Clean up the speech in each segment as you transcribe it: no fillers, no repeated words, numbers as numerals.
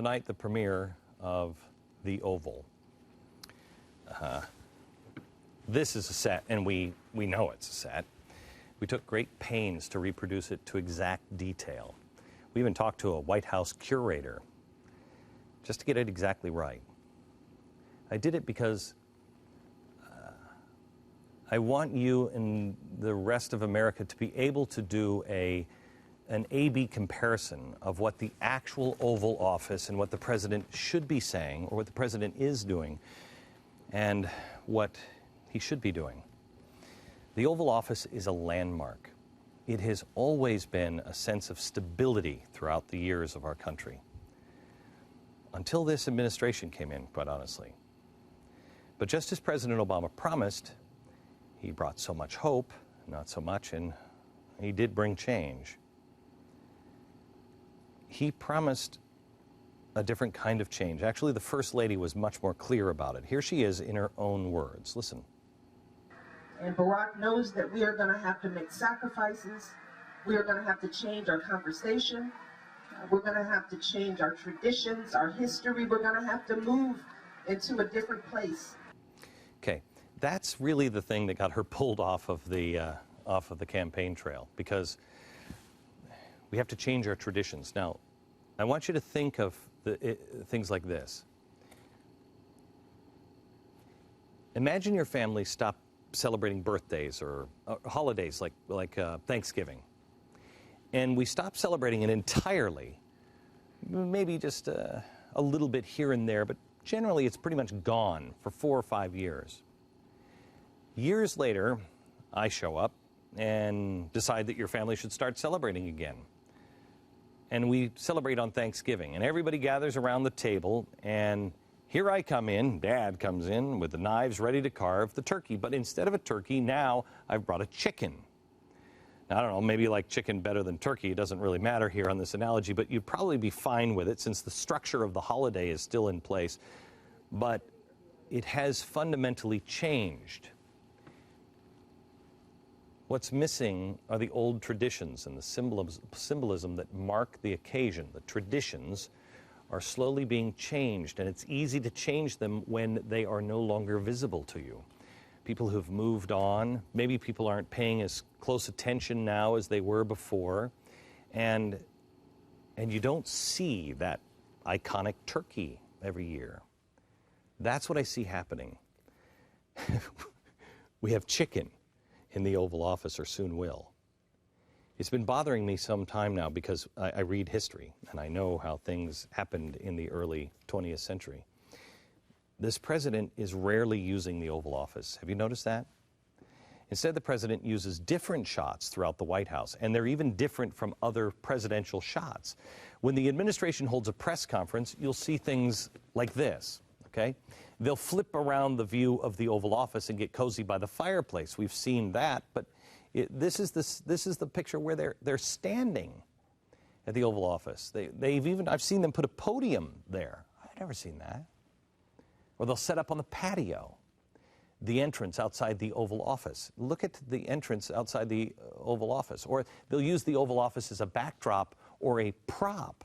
tonight, the premiere of The Oval. This is a set, and we know it's a set. We took great pains to reproduce it to exact detail. We even talked to a White House curator just to get it exactly right. I did it because I want you and the rest of America to be able to do an A-B comparison of what the actual Oval Office and what the president should be saying, or what the president is doing, and what he should be doing. The Oval Office is a landmark. It has always been a sense of stability throughout the years of our country. Until this administration came in, quite honestly. But just as President Obama promised, he brought so much hope, not so much, and he did bring change. He promised a different kind of change. Actually, the First Lady was much more clear about it. Here she is in her own words. Listen. And Barack knows that we are going to have to make sacrifices. We are going to have to change our conversation. We're going to have to change our traditions, our history. We're going to have to move into a different place. Okay, that's really the thing that got her pulled off of the campaign trail, because we have to change our traditions. Now, I want you to think of things like this. Imagine your family stopped celebrating birthdays or holidays like Thanksgiving, and we stopped celebrating it entirely, maybe just a little bit here and there, but generally it's pretty much gone for 4 or 5 years. Years later, I show up and decide that your family should start celebrating again. And we celebrate on Thanksgiving, and everybody gathers around the table, and here I come in, Dad comes in with the knives ready to carve the turkey, but instead of a turkey, now I've brought a chicken. Now, I don't know, maybe you like chicken better than turkey. It doesn't really matter here on this analogy, but you'd probably be fine with it since the structure of the holiday is still in place. But it has fundamentally changed. What's missing are the old traditions and the symbolism that mark the occasion. The traditions are slowly being changed, and it's easy to change them when they are no longer visible to you. People who've moved on, maybe people aren't paying as close attention now as they were before, and you don't see that iconic turkey every year. That's what I see happening. We have chicken in the Oval Office, or soon will. It's been bothering me some time now because I read history and I know how things happened in the early 20th century. This president is rarely using the Oval Office. Have you noticed that? Instead, the president uses different shots throughout the White House, and they're even different from other presidential shots. When the administration holds a press conference, you'll see things like this, okay? They'll flip around the view of the Oval Office and get cozy by the fireplace. We've seen that, but this is the picture where they're standing at the Oval Office. I've seen them put a podium there. I've never seen that. Or they'll set up on the patio, the entrance outside the Oval Office. Look at the entrance outside the Oval Office. Or they'll use the Oval Office as a backdrop or a prop.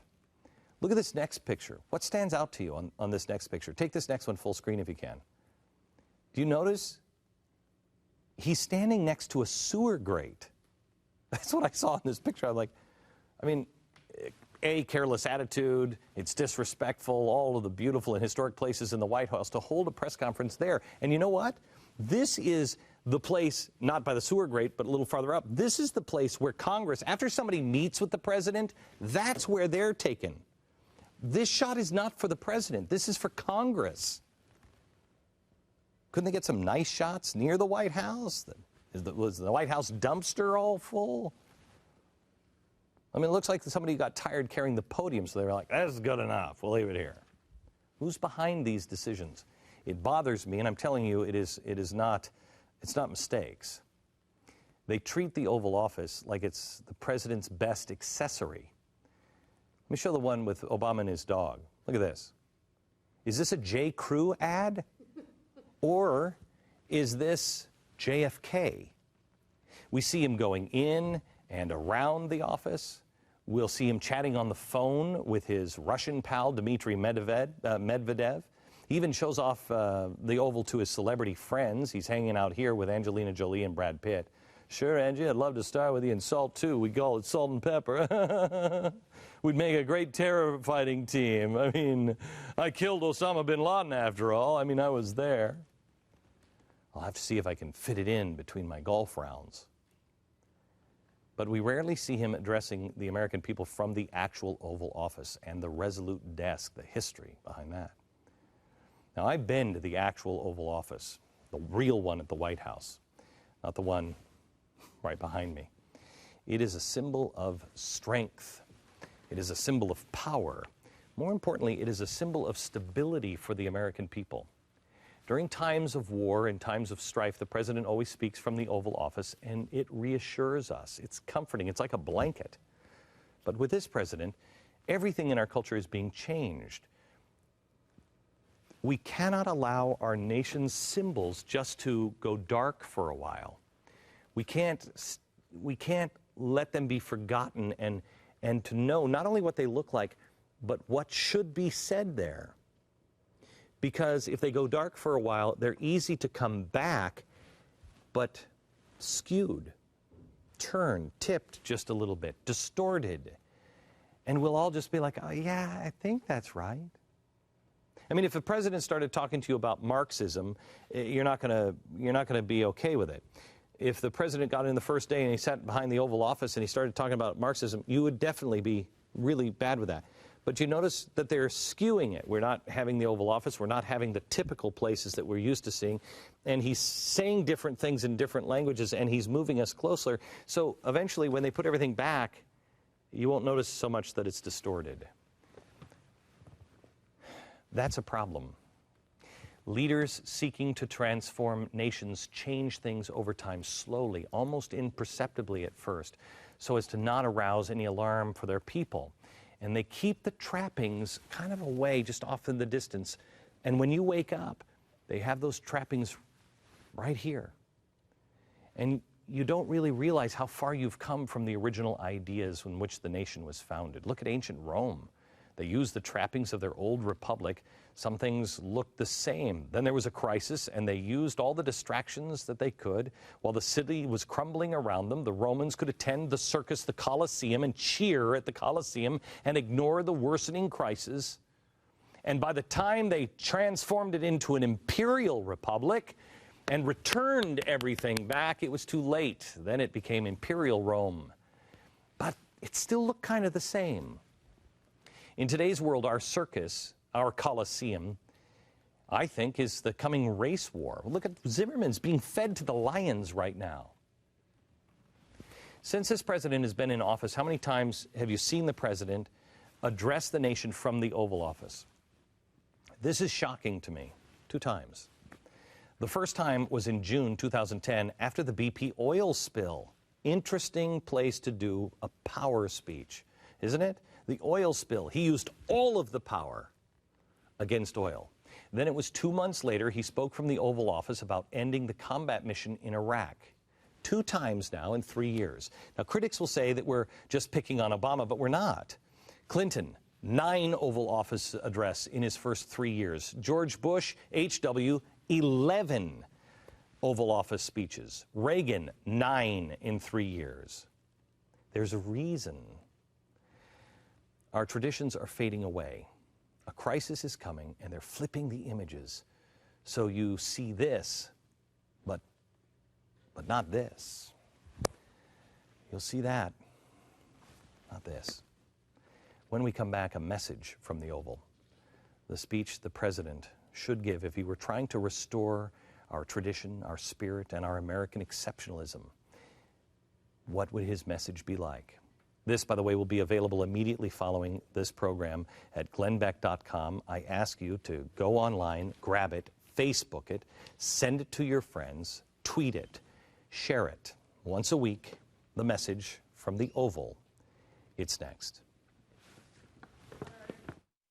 Look at this next picture. What stands out to you on this next picture? Take this next one full screen if you can. Do you notice? He's standing next to a sewer grate. That's what I saw in this picture. I'm like, I mean, A, careless attitude, it's disrespectful, all of the beautiful and historic places in the White House, to hold a press conference there. And you know what? This is the place, not by the sewer grate, but a little farther up, this is the place where Congress, after somebody meets with the president, that's where they're taken. This shot is not for the president. This is for Congress. Couldn't they get some nice shots near the White House? Was the White House dumpster all full? I mean, it looks like somebody got tired carrying the podium, so they were like, that's good enough. We'll leave it here. Who's behind these decisions? It bothers me, and I'm telling you, it's not mistakes. They treat the Oval Office like it's the president's best accessory. Let me show the one with Obama and his dog. Look at this. Is this a J. Crew ad? Or is this JFK? We see him going in and around the office, We'll see him chatting on the phone with his Russian pal, Dmitry Medvedev. He even shows off the Oval to his celebrity friends. He's hanging out here with Angelina Jolie and Brad Pitt. Sure, Angie, I'd love to start with you in Salt, too. We call it Salt and Pepper. We'd make a great terror fighting team. I mean, I killed Osama bin Laden, after all. I mean, I was there. I'll have to see if I can fit it in between my golf rounds. But we rarely see him addressing the American people from the actual Oval Office and the resolute desk, the history behind that. Now, I've been to the actual Oval Office, the real one at the White House, not the one right behind me. It is a symbol of strength. It is a symbol of power. More importantly, it is a symbol of stability for the American people. During times of war and times of strife, the president always speaks from the Oval Office, and it reassures us. It's comforting. It's like a blanket. But with this president, everything in our culture is being changed. We cannot allow our nation's symbols just to go dark for a while. We can't let them be forgotten and to know not only what they look like, but what should be said there. Because if they go dark for a while, they're easy to come back, but skewed, turned, tipped just a little bit, distorted. And we'll all just be like, oh, yeah, I think that's right. I mean, if the president started talking to you about Marxism, you're not going to be okay with it. If the president got in the first day and he sat behind the Oval Office and he started talking about Marxism, you would definitely be really bad with that. But you notice that they're skewing it. We're not having the Oval Office. We're not having the typical places that we're used to seeing. And he's saying different things in different languages, and he's moving us closer. So eventually, when they put everything back, you won't notice so much that it's distorted. That's a problem. Leaders seeking to transform nations change things over time slowly, almost imperceptibly at first, so as to not arouse any alarm for their people. And they keep the trappings kind of away, just off in the distance. And when you wake up, they have those trappings right here. And you don't really realize how far you've come from the original ideas in which the nation was founded. Look at ancient Rome. They used the trappings of their old republic. Some things looked the same. Then there was a crisis, and they used all the distractions that they could. While the city was crumbling around them, the Romans could attend the circus, the Colosseum, and cheer at the Colosseum and ignore the worsening crisis. And by the time they transformed it into an imperial republic and returned everything back, it was too late. Then it became Imperial Rome. But it still looked kind of the same. In today's world, our circus, our Colosseum, I think, is the coming race war. Look at Zimmerman's being fed to the lions right now. Since this president has been in office, how many times have you seen the president address the nation from the Oval Office? This is shocking to me. 2 times. The first time was in June 2010 after the BP oil spill. Interesting place to do a power speech, isn't it? The oil spill. He used all of the power against oil. Then it was 2 months later, he spoke from the Oval Office about ending the combat mission in Iraq. 2 times now in 3 years. Now, critics will say that we're just picking on Obama, but we're not. Clinton, 9 Oval Office address in his first 3 years. George Bush, H.W., 11 Oval Office speeches. Reagan, 9 in 3 years. There's a reason. Our traditions are fading away. A crisis is coming, and they're flipping the images. So you see this, but not this. You'll see that, not this. When we come back, a message from the Oval. The speech the president should give if he were trying to restore our tradition, our spirit, and our American exceptionalism. What would his message be like? This, by the way, will be available immediately following this program at glennbeck.com. I ask you to go online, grab it, Facebook it, send it to your friends, tweet it, share it. Once a week, the message from the Oval. It's next.